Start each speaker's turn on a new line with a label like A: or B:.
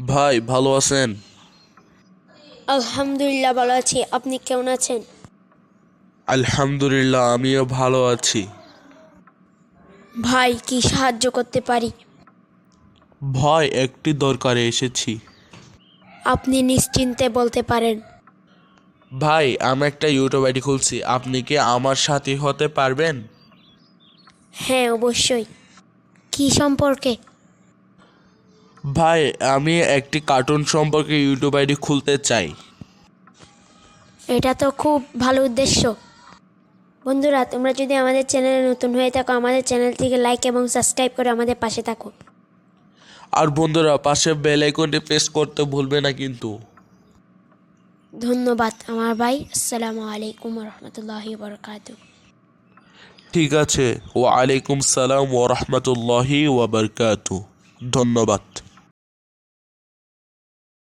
A: ভাই ভালো আছেন?
B: আলহামদুলিল্লাহ ভালো আছি। আপনি কেমন আছেন?
A: আলহামদুলিল্লাহ, আমিও ভালো আছি।
B: ভাই, কি সাহায্য করতে পারি?
A: ভাই, একটি দরকারে এসেছি।
B: আপনি নিশ্চিন্তে বলতে পারেন।
A: ভাই, আমি একটা ইউটিউব আইডি খুলছি, আপনি কি আমার সাথী হতে পারবেন?
B: হ্যাঁ, অবশ্যই। কি সম্পর্কে?
A: ভাই, আমি একটি কার্টুন সম্পর্কে ইউটিউব আইডি খুলতে চাই।
B: এটা তো খুব ভালো উদ্দেশ্য। বন্ধুরা, তোমরা যদি আমাদের চ্যানেলে নতুন হয়ে থাকো, আমাদের চ্যানেলটিকে লাইক এবং সাবস্ক্রাইব করে আমাদের পাশে থাকো।
A: আর বন্ধুরা, পাশে বেল আইকনটি প্রেস করতে ভুলবে না কিন্তু।
B: ধন্যবাদ আমার ভাই। আসসালামু আলাইকুম রহমতুল্লাহি বরকাতু।
A: ঠিক আছে। ওয়া আলাইকুম সালাম ওয়া রাহমাতুল্লাহি ওয়া বারাকাতুহু। ধন্যবাদ।